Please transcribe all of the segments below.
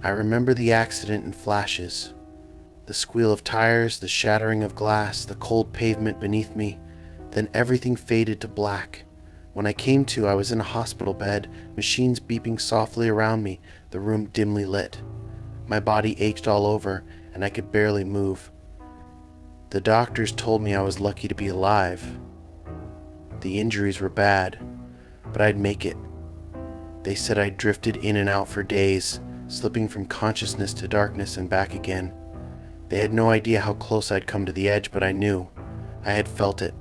I remember the accident in flashes. The squeal of tires, the shattering of glass, the cold pavement beneath me. Then everything faded to black. When I came to, I was in a hospital bed, machines beeping softly around me, the room dimly lit. My body ached all over, and I could barely move. The doctors told me I was lucky to be alive. The injuries were bad, but I'd make it. They said I drifted in and out for days, slipping from consciousness to darkness and back again. They had no idea how close I'd come to the edge, but I knew. I had felt it.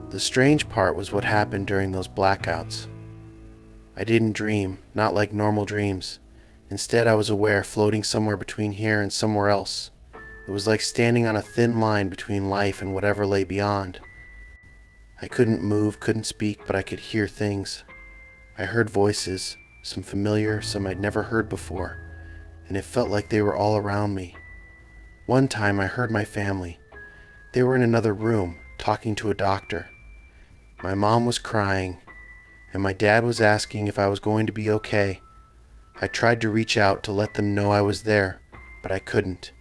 The strange part was what happened during those blackouts. I didn't dream, not like normal dreams. Instead, I was aware, floating somewhere between here and somewhere else. It was like standing on a thin line between life and whatever lay beyond. I couldn't move, couldn't speak, but I could hear things. I heard voices, some familiar, some I'd never heard before, and it felt like they were all around me. One time I heard my family. They were in another room, talking to a doctor. My mom was crying, and my dad was asking if I was going to be okay. I tried to reach out to let them know I was there, but I couldn't.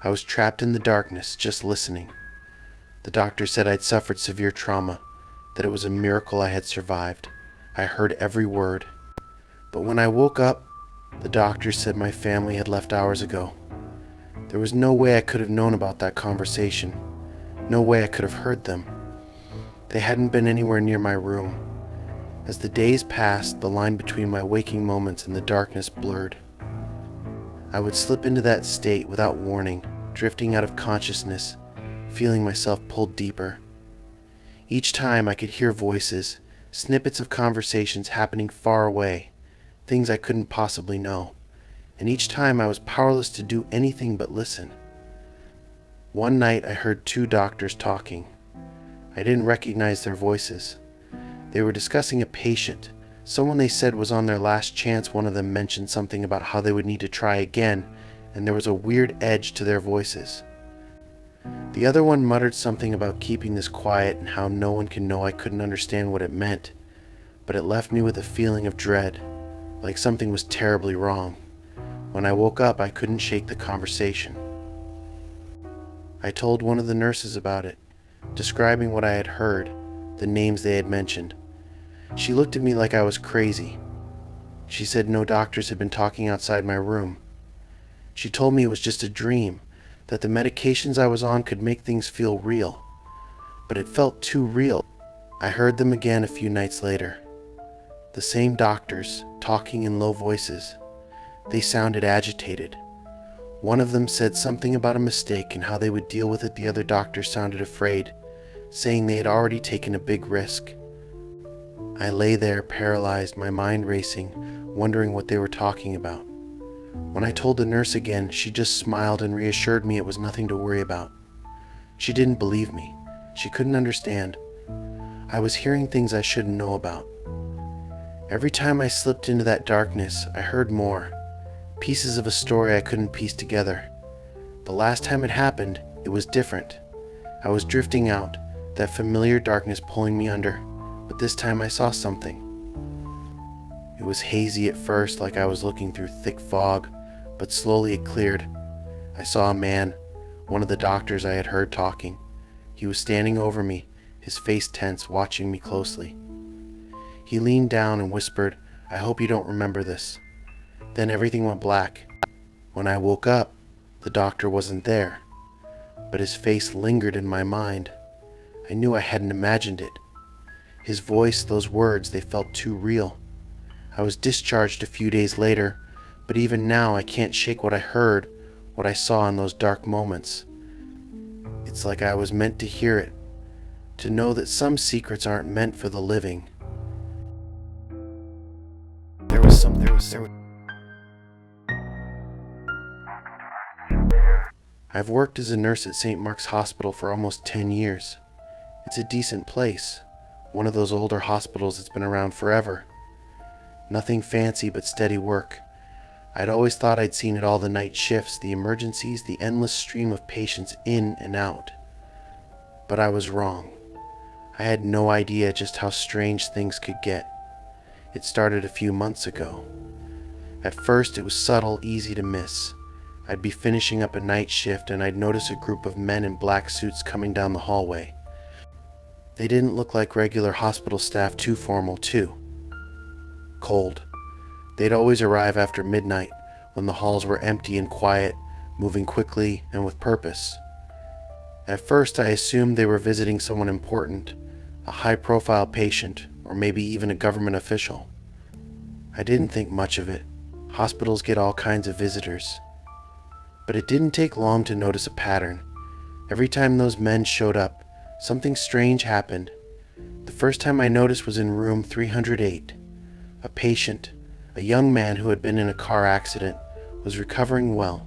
I was trapped in the darkness, just listening. The doctor said I'd suffered severe trauma, that it was a miracle I had survived. I heard every word. But when I woke up, the doctor said my family had left hours ago. There was no way I could have known about that conversation. No way I could have heard them. They hadn't been anywhere near my room. As the days passed, the line between my waking moments and the darkness blurred. I would slip into that state without warning, drifting out of consciousness, feeling myself pulled deeper. Each time I could hear voices, snippets of conversations happening far away, things I couldn't possibly know, and each time I was powerless to do anything but listen. One night I heard two doctors talking. I didn't recognize their voices. They were discussing a patient, someone they said was on their last chance. One of them mentioned something about how they would need to try again, and there was a weird edge to their voices. The other one muttered something about keeping this quiet and how no one can know. I couldn't understand what it meant, but it left me with a feeling of dread, like something was terribly wrong. When I woke up, I couldn't shake the conversation. I told one of the nurses about it, describing what I had heard, the names they had mentioned. She looked at me like I was crazy. She said no doctors had been talking outside my room. She told me it was just a dream, that the medications I was on could make things feel real. But it felt too real. I heard them again a few nights later. The same doctors, talking in low voices. They sounded agitated. One of them said something about a mistake and how they would deal with it. The other doctor sounded afraid, saying they had already taken a big risk. I lay there paralyzed, my mind racing, wondering what they were talking about. When I told the nurse again, she just smiled and reassured me it was nothing to worry about. She didn't believe me. She couldn't understand. I was hearing things I shouldn't know about. Every time I slipped into that darkness, I heard more. Pieces of a story I couldn't piece together. The last time it happened, it was different. I was drifting out, that familiar darkness pulling me under, but this time I saw something. It was hazy at first, like I was looking through thick fog, but slowly it cleared. I saw a man, one of the doctors I had heard talking. He was standing over me, his face tense, watching me closely. He leaned down and whispered, "I hope you don't remember this." Then everything went black. When I woke up, the doctor wasn't there, but his face lingered in my mind. I knew I hadn't imagined it. His voice, those words, they felt too real. I was discharged a few days later, but even now I can't shake what I heard, what I saw in those dark moments. It's like I was meant to hear it, to know that some secrets aren't meant for the living. There was I've worked as a nurse at St. Mark's Hospital for almost 10 years. It's a decent place, one of those older hospitals that's been around forever. Nothing fancy but steady work. I'd always thought I'd seen it all: the night shifts, the emergencies, the endless stream of patients in and out. But I was wrong. I had no idea just how strange things could get. It started a few months ago. At first, it was subtle, easy to miss. I'd be finishing up a night shift and I'd notice a group of men in black suits coming down the hallway. They didn't look like regular hospital staff, too formal, too cold. They'd always arrive after midnight when the halls were empty and quiet, moving quickly and with purpose. At first, I assumed they were visiting someone important, a high-profile patient, or maybe even a government official. I didn't think much of it. Hospitals get all kinds of visitors. But it didn't take long to notice a pattern. Every time those men showed up, something strange happened. The first time I noticed was in room 308. A patient, a young man who had been in a car accident, was recovering well.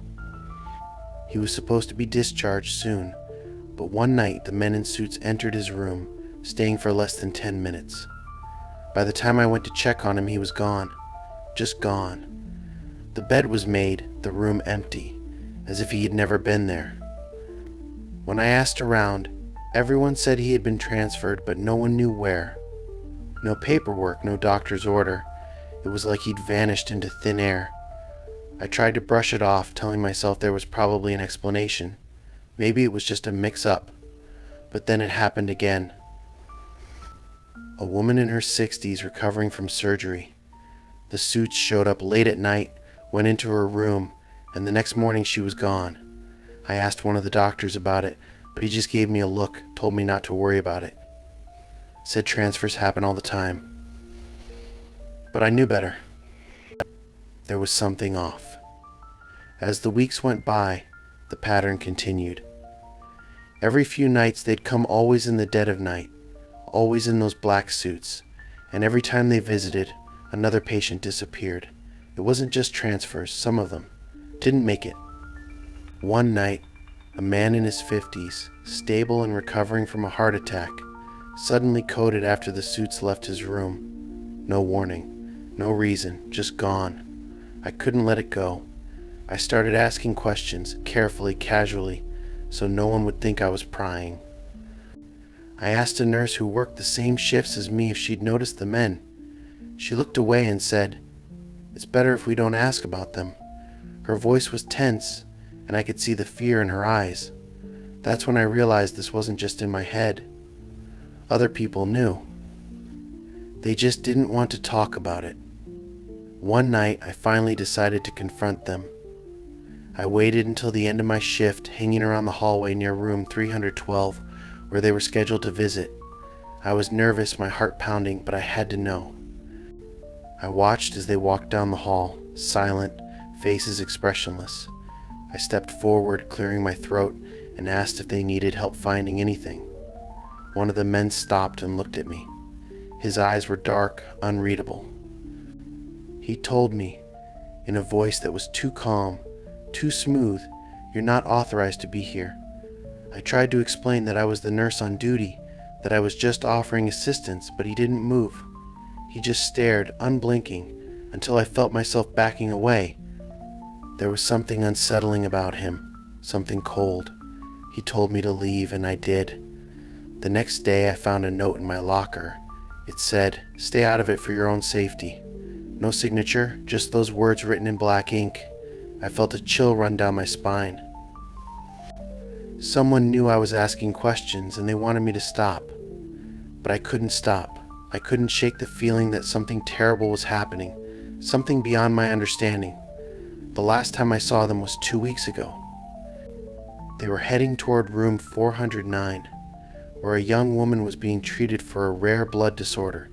He was supposed to be discharged soon, but one night the men in suits entered his room, staying for less than 10 minutes. By the time I went to check on him, he was gone. Just gone. The bed was made, the room empty, as if he had never been there. When I asked around, everyone said he had been transferred, but no one knew where. No paperwork, no doctor's order. It was like he'd vanished into thin air. I tried to brush it off, telling myself there was probably an explanation. Maybe it was just a mix-up. But then it happened again. A woman in her 60s recovering from surgery. The suits showed up late at night, went into her room, and the next morning she was gone. I asked one of the doctors about it, but he just gave me a look, told me not to worry about it. Said transfers happen all the time. But I knew better. There was something off. As the weeks went by, the pattern continued. Every few nights they'd come, always in the dead of night, always in those black suits, and every time they visited, another patient disappeared. It wasn't just transfers, some of them didn't make it. One night, a man in his 50s, stable and recovering from a heart attack, suddenly coded after the suits left his room. No warning, no reason, just gone. I couldn't let it go. I started asking questions, carefully, casually, so no one would think I was prying. I asked a nurse who worked the same shifts as me if she'd noticed the men. She looked away and said, "It's better if we don't ask about them." Her voice was tense, and I could see the fear in her eyes. That's when I realized this wasn't just in my head. Other people knew. They just didn't want to talk about it. One night, I finally decided to confront them. I waited until the end of my shift, hanging around the hallway near room 312, where they were scheduled to visit. I was nervous, my heart pounding, but I had to know. I watched as they walked down the hall, silent, faces expressionless. I stepped forward, clearing my throat, and asked if they needed help finding anything. One of the men stopped and looked at me. His eyes were dark, unreadable. He told me, in a voice that was too calm, too smooth, "You're not authorized to be here." I tried to explain that I was the nurse on duty, that I was just offering assistance, but he didn't move. He just stared, unblinking, until I felt myself backing away. There was something unsettling about him, something cold. He told me to leave, and I did. The next day I found a note in my locker. It said, "Stay out of it for your own safety." No signature, just those words written in black ink. I felt a chill run down my spine. Someone knew I was asking questions and they wanted me to stop. But I couldn't stop. I couldn't shake the feeling that something terrible was happening, something beyond my understanding. The last time I saw them was 2 weeks ago. They were heading toward room 409, where a young woman was being treated for a rare blood disorder.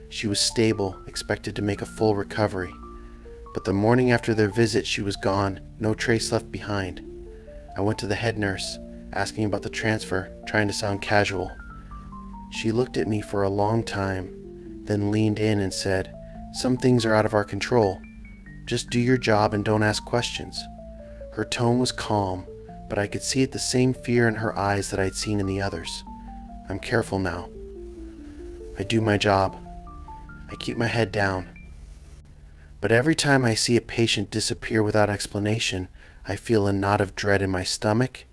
She was stable, expected to make a full recovery. But the morning after their visit, she was gone, no trace left behind. I went to the head nurse, asking about the transfer, trying to sound casual. She looked at me for a long time, then leaned in and said, "Some things are out of our control. Just do your job and don't ask questions." Her tone was calm, but I could see the same fear in her eyes that I'd seen in the others. I'm careful now. I do my job. I keep my head down. But every time I see a patient disappear without explanation, I feel a knot of dread in my stomach.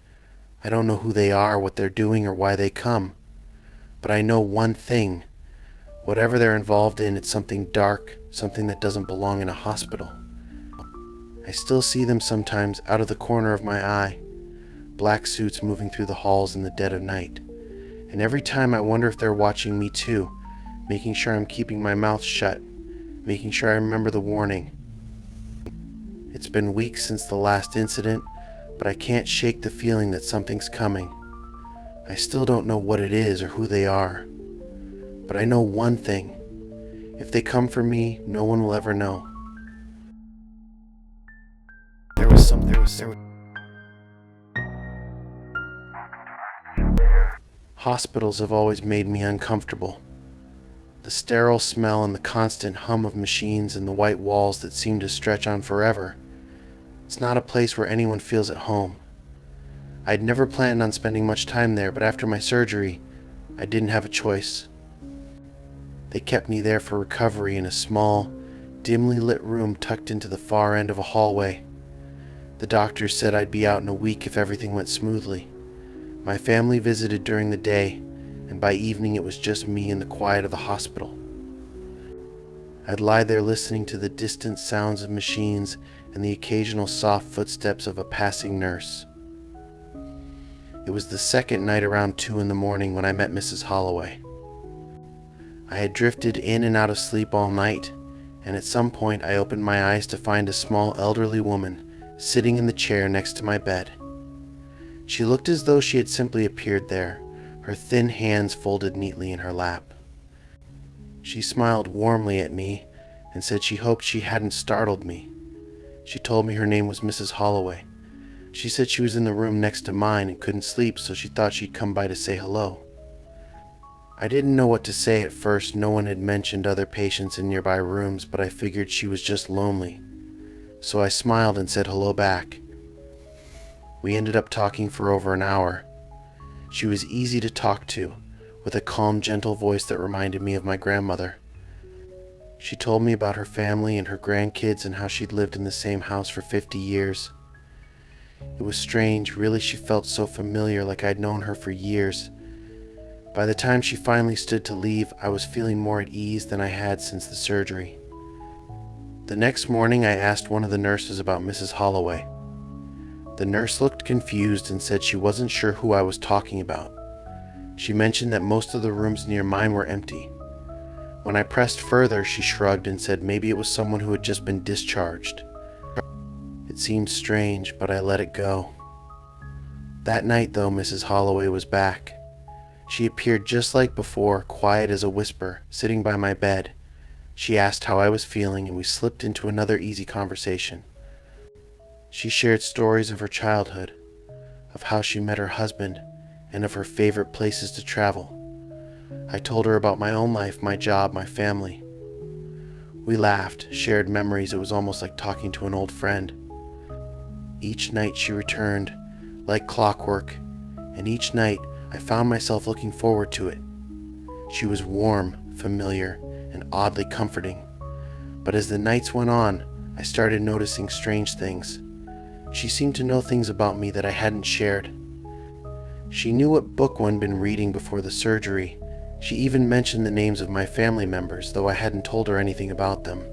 I don't know who they are, what they're doing, or why they come. But I know one thing. Whatever they're involved in, it's something dark, something that doesn't belong in a hospital. I still see them sometimes out of the corner of my eye, black suits moving through the halls in the dead of night. And every time I wonder if they're watching me too, making sure I'm keeping my mouth shut, making sure I remember the warning. It's been weeks since the last incident, but I can't shake the feeling that something's coming. I still don't know what it is or who they are. But I know one thing. If they come for me, no one will ever know. Hospitals have always made me uncomfortable. The sterile smell and the constant hum of machines and the white walls that seem to stretch on forever. It's not a place where anyone feels at home. I'd never planned on spending much time there, but after my surgery, I didn't have a choice. They kept me there for recovery in a small, dimly lit room tucked into the far end of a hallway. The doctors said I'd be out in a week if everything went smoothly. My family visited during the day, and by evening it was just me in the quiet of the hospital. I'd lie there listening to the distant sounds of machines and the occasional soft footsteps of a passing nurse. It was the second night around 2 in the morning when I met Mrs. Holloway. I had drifted in and out of sleep all night, and at some point I opened my eyes to find a small elderly woman sitting in the chair next to my bed. She looked as though she had simply appeared there, her thin hands folded neatly in her lap. She smiled warmly at me and said she hoped she hadn't startled me. She told me her name was Mrs. Holloway. She said she was in the room next to mine and couldn't sleep, so she thought she'd come by to say hello. I didn't know what to say at first. No one had mentioned other patients in nearby rooms, but I figured she was just lonely. So I smiled and said hello back. We ended up talking for over an hour. She was easy to talk to, with a calm, gentle voice that reminded me of my grandmother. She told me about her family and her grandkids and how she'd lived in the same house for 50 years. It was strange, really. She felt so familiar, like I'd known her for years. By the time she finally stood to leave, I was feeling more at ease than I had since the surgery. The next morning, I asked one of the nurses about Mrs. Holloway. The nurse looked confused and said she wasn't sure who I was talking about. She mentioned that most of the rooms near mine were empty. When I pressed further, she shrugged and said maybe it was someone who had just been discharged. It seemed strange, but I let it go. That night, though, Mrs. Holloway was back. She appeared just like before, quiet as a whisper, sitting by my bed. She asked how I was feeling, and we slipped into another easy conversation. She shared stories of her childhood, of how she met her husband, and of her favorite places to travel. I told her about my own life, my job, my family. We laughed, shared memories. It was almost like talking to an old friend. Each night she returned, like clockwork, and each night I found myself looking forward to it. She was warm, familiar, and oddly comforting. But as the nights went on, I started noticing strange things. She seemed to know things about me that I hadn't shared. She knew what book I'd been reading before the surgery. She even mentioned the names of my family members, though I hadn't told her anything about them.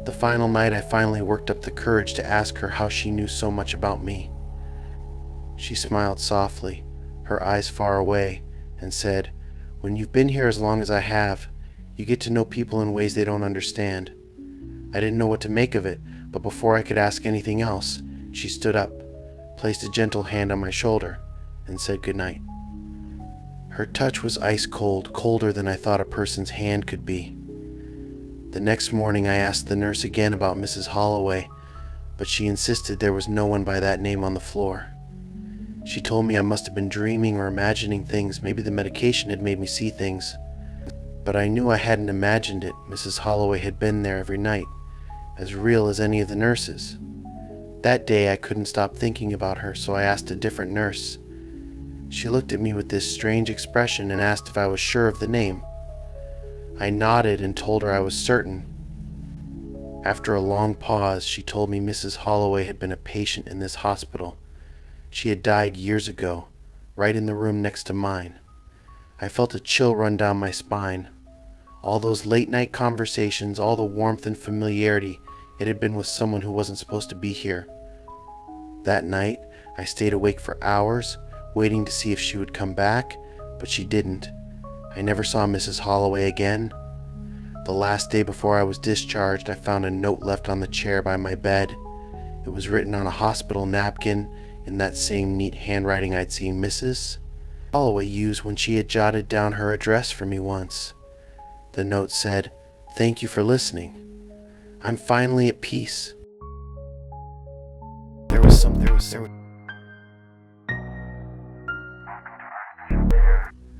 The final night, I finally worked up the courage to ask her how she knew so much about me. She smiled softly, her eyes far away, and said, "When you've been here as long as I have, you get to know people in ways they don't understand." I didn't know what to make of it, but before I could ask anything else, she stood up, placed a gentle hand on my shoulder, and said goodnight. Her touch was ice cold, colder than I thought a person's hand could be. The next morning I asked the nurse again about Mrs. Holloway, but she insisted there was no one by that name on the floor. She told me I must have been dreaming or imagining things. Maybe the medication had made me see things. But I knew I hadn't imagined it. Mrs. Holloway had been there every night, as real as any of the nurses. That day I couldn't stop thinking about her, so I asked a different nurse. She looked at me with this strange expression and asked if I was sure of the name. I nodded and told her I was certain. After a long pause, she told me Mrs. Holloway had been a patient in this hospital. She had died years ago, right in the room next to mine. I felt a chill run down my spine. All those late-night conversations, all the warmth and familiarity, it had been with someone who wasn't supposed to be here. That night, I stayed awake for hours, waiting to see if she would come back, but she didn't. I never saw Mrs. Holloway again. The last day before I was discharged, I found a note left on the chair by my bed. It was written on a hospital napkin in that same neat handwriting I'd seen Mrs. Holloway used when she had jotted down her address for me once. The note said, "Thank you for listening. I'm finally at peace."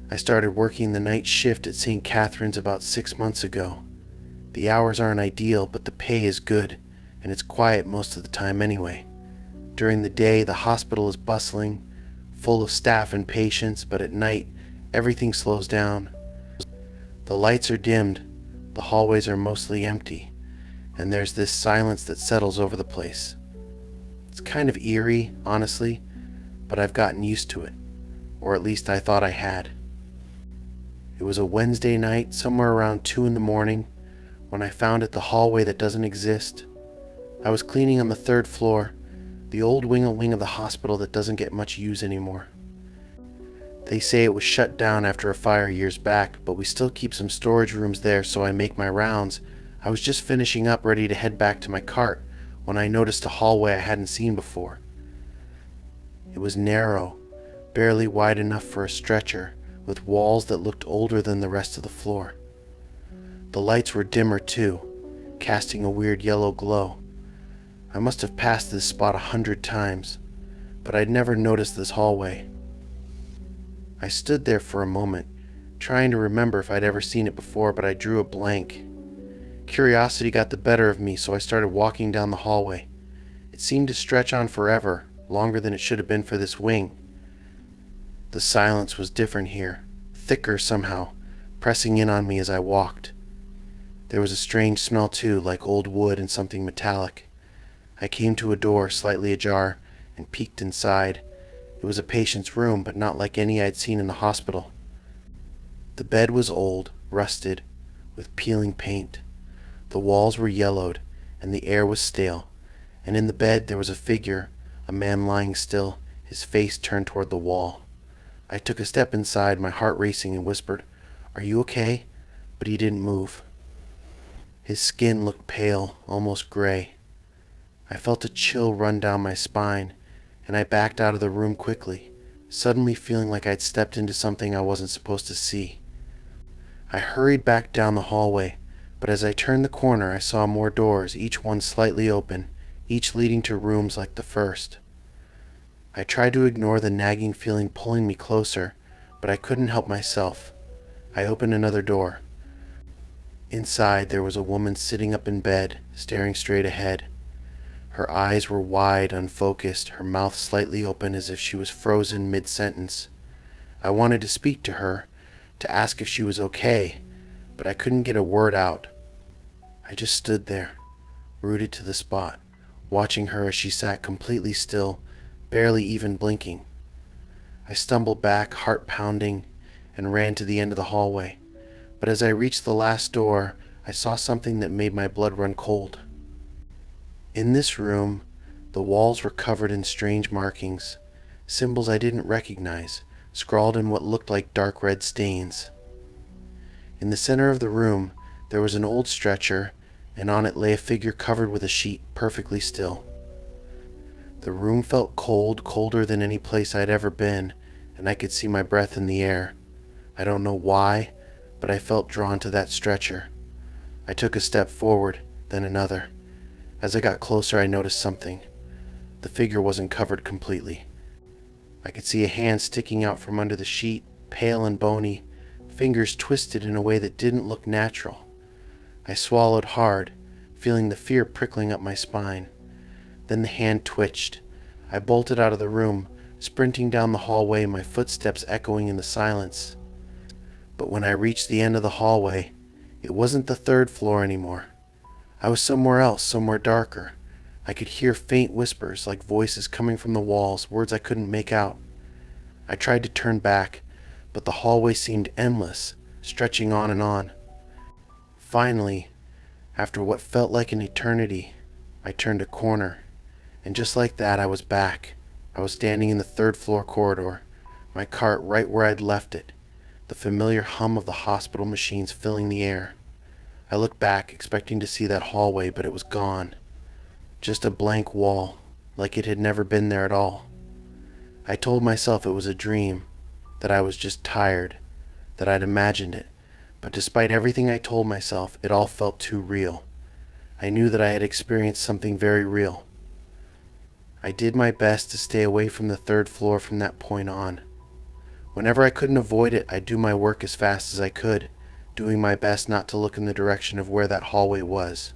I started working the night shift at St. Catherine's about 6 months ago. The hours aren't ideal, but the pay is good, and it's quiet most of the time anyway. During the day, the hospital is bustling, full of staff and patients, but at night, everything slows down. The lights are dimmed, the hallways are mostly empty, and there's this silence that settles over the place. It's kind of eerie, honestly, but I've gotten used to it, or at least I thought I had. It was a Wednesday night, somewhere around 2 in the morning, when I found it the hallway that doesn't exist. I was cleaning on the 3rd floor, the old wing of the hospital that doesn't get much use anymore. They say it was shut down after a fire years back, but we still keep some storage rooms there, so I make my rounds. I was just finishing up, ready to head back to my cart, when I noticed a hallway I hadn't seen before. It was narrow, barely wide enough for a stretcher, with walls that looked older than the rest of the floor. The lights were dimmer too, casting a weird yellow glow. I must have passed this spot 100 times, but I'd never noticed this hallway. I stood there for a moment, trying to remember if I'd ever seen it before, but I drew a blank. Curiosity got the better of me, so I started walking down the hallway. It seemed to stretch on forever, longer than it should have been for this wing. The silence was different here, thicker somehow, pressing in on me as I walked. There was a strange smell too, like old wood and something metallic. I came to a door, slightly ajar, and peeked inside. It was a patient's room, but not like any I'd seen in the hospital. The bed was old, rusted, with peeling paint. The walls were yellowed, and the air was stale, and in the bed there was a figure, a man lying still, his face turned toward the wall. I took a step inside, my heart racing, and whispered, "Are you okay?" But he didn't move. His skin looked pale, almost gray. I felt a chill run down my spine, and I backed out of the room quickly, suddenly feeling like I'd stepped into something I wasn't supposed to see. I hurried back down the hallway, but as I turned the corner I saw more doors, each one slightly open, each leading to rooms like the first. I tried to ignore the nagging feeling pulling me closer, but I couldn't help myself. I opened another door. Inside there was a woman sitting up in bed, staring straight ahead. Her eyes were wide, unfocused, her mouth slightly open as if she was frozen mid-sentence. I wanted to speak to her, to ask if she was okay, but I couldn't get a word out. I just stood there, rooted to the spot, watching her as she sat completely still, barely even blinking. I stumbled back, heart pounding, and ran to the end of the hallway. But as I reached the last door, I saw something that made my blood run cold. In this room, the walls were covered in strange markings, symbols I didn't recognize, scrawled in what looked like dark red stains. In the center of the room, there was an old stretcher, and on it lay a figure covered with a sheet, perfectly still. The room felt cold, colder than any place I'd ever been, and I could see my breath in the air. I don't know why, but I felt drawn to that stretcher. I took a step forward, then another. As I got closer, I noticed something. The figure wasn't covered completely. I could see a hand sticking out from under the sheet, pale and bony, fingers twisted in a way that didn't look natural. I swallowed hard, feeling the fear prickling up my spine. Then the hand twitched. I bolted out of the room, sprinting down the hallway, my footsteps echoing in the silence. But when I reached the end of the hallway, it wasn't the 3rd floor anymore. I was somewhere else, somewhere darker. I could hear faint whispers like voices coming from the walls, words I couldn't make out. I tried to turn back, but the hallway seemed endless, stretching on and on. Finally, after what felt like an eternity, I turned a corner, and just like that I was back. I was standing in the third-floor corridor, my cart right where I'd left it, the familiar hum of the hospital machines filling the air. I looked back, expecting to see that hallway, but it was gone. Just a blank wall, like it had never been there at all. I told myself it was a dream, that I was just tired, that I'd imagined it, but despite everything I told myself, it all felt too real. I knew that I had experienced something very real. I did my best to stay away from the third floor from that point on. Whenever I couldn't avoid it, I'd do my work as fast as I could, doing my best not to look in the direction of where that hallway was.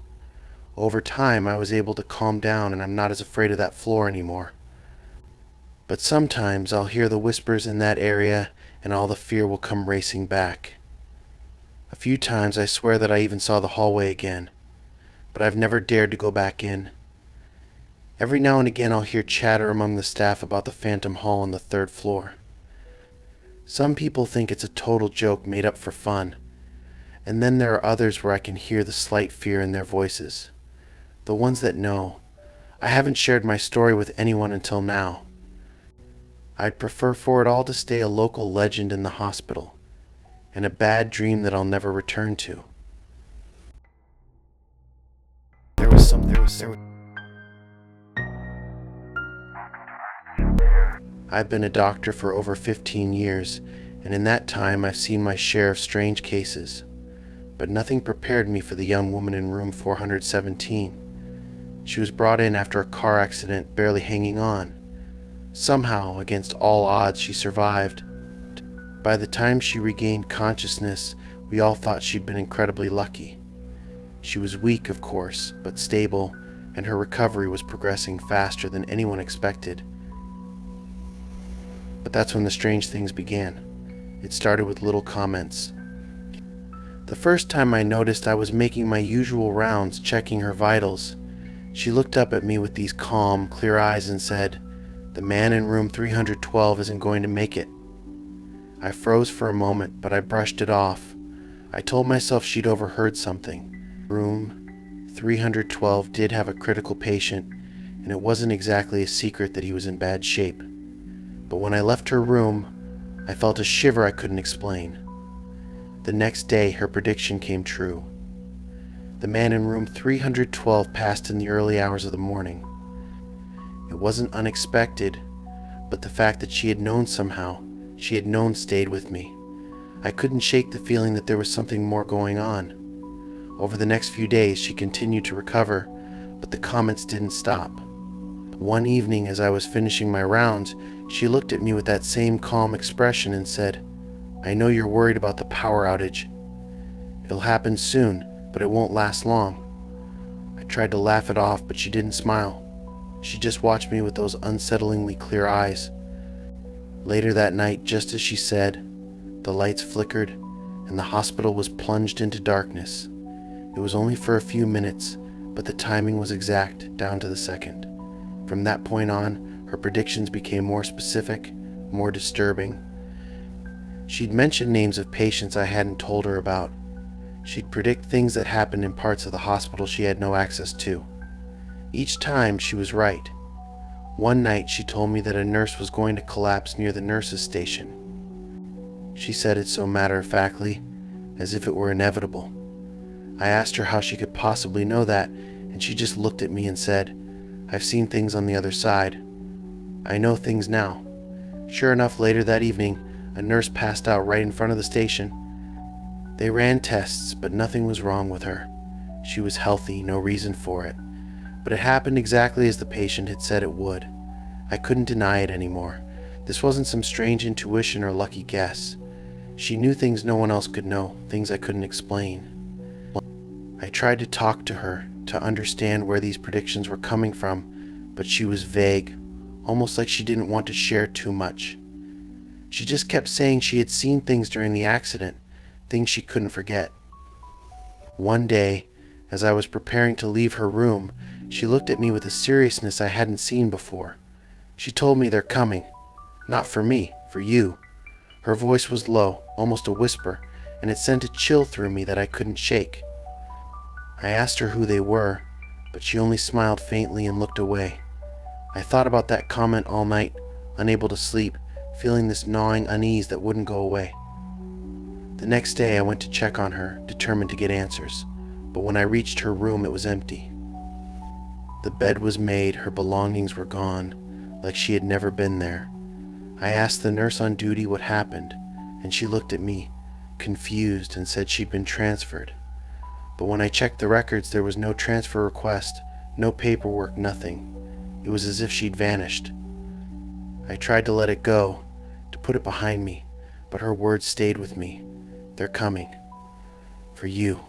Over time, I was able to calm down, and I'm not as afraid of that floor anymore. But sometimes I'll hear the whispers in that area, and all the fear will come racing back. A few times I swear that I even saw the hallway again, but I've never dared to go back in. Every now and again I'll hear chatter among the staff about the phantom hall on the third floor. Some people think it's a total joke made up for fun, and then there are others where I can hear the slight fear in their voices. The ones that know. I haven't shared my story with anyone until now. I'd prefer for it all to stay a local legend in the hospital, and a bad dream that I'll never return to. I've been a doctor for over 15 years, and in that time I've seen my share of strange cases. But nothing prepared me for the young woman in room 417. She was brought in after a car accident, barely hanging on. Somehow, against all odds, she survived. By the time she regained consciousness, we all thought she'd been incredibly lucky. She was weak, of course, but stable, and her recovery was progressing faster than anyone expected. But that's when the strange things began. It started with little comments. The first time I noticed, I was making my usual rounds, checking her vitals. She looked up at me with these calm, clear eyes and said, "The man in room 312 isn't going to make it." I froze for a moment, but I brushed it off. I told myself she'd overheard something. Room 312 did have a critical patient, and it wasn't exactly a secret that he was in bad shape. But when I left her room, I felt a shiver I couldn't explain. The next day, her prediction came true. The man in room 312 passed in the early hours of the morning. It wasn't unexpected, but the fact that she had known somehow, she had known stayed with me. I couldn't shake the feeling that there was something more going on. Over the next few days, she continued to recover, but the comments didn't stop. One evening, as I was finishing my rounds, she looked at me with that same calm expression and said, "I know you're worried about the power outage. It'll happen soon, but it won't last long." I tried to laugh it off, but she didn't smile. She just watched me with those unsettlingly clear eyes. Later that night, just as she said, the lights flickered, and the hospital was plunged into darkness. It was only for a few minutes, but the timing was exact, down to the second. From that point on, her predictions became more specific, more disturbing. She'd mention names of patients I hadn't told her about. She'd predict things that happened in parts of the hospital she had no access to. Each time, she was right. One night, she told me that a nurse was going to collapse near the nurses' station. She said it so matter-of-factly, as if it were inevitable. I asked her how she could possibly know that, and she just looked at me and said, "I've seen things on the other side. I know things now." Sure enough, later that evening, a nurse passed out right in front of the station. They ran tests, but nothing was wrong with her. She was healthy, no reason for it. But it happened exactly as the patient had said it would. I couldn't deny it anymore. This wasn't some strange intuition or lucky guess. She knew things no one else could know, things I couldn't explain. I tried to talk to her, to understand where these predictions were coming from, but she was vague, almost like she didn't want to share too much. She just kept saying she had seen things during the accident, things she couldn't forget. One day, as I was preparing to leave her room, She looked at me with a seriousness I hadn't seen before. She told me they're coming. Not for me, for you. Her voice was low, almost a whisper, and it sent a chill through me that I couldn't shake. I asked her who they were, but she only smiled faintly and looked away. I thought about that comment all night, unable to sleep, feeling this gnawing unease that wouldn't go away. The next day I went to check on her, determined to get answers, but when I reached her room it was empty. The bed was made, her belongings were gone, like she had never been there. I asked the nurse on duty what happened, and she looked at me, confused, and said she'd been transferred. But when I checked the records, there was no transfer request, no paperwork, nothing. It was as if she'd vanished. I tried to let it go, to put it behind me, but her words stayed with me. They're coming. For you.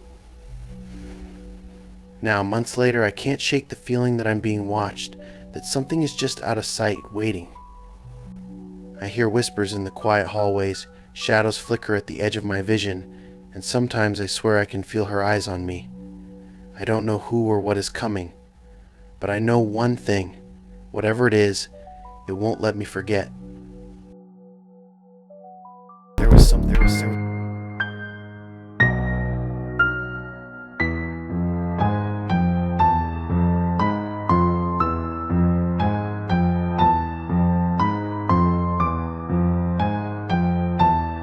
Now, months later, I can't shake the feeling that I'm being watched, that something is just out of sight, waiting. I hear whispers in the quiet hallways, shadows flicker at the edge of my vision, and sometimes I swear I can feel her eyes on me. I don't know who or what is coming, but I know one thing. Whatever it is, it won't let me forget. There was something.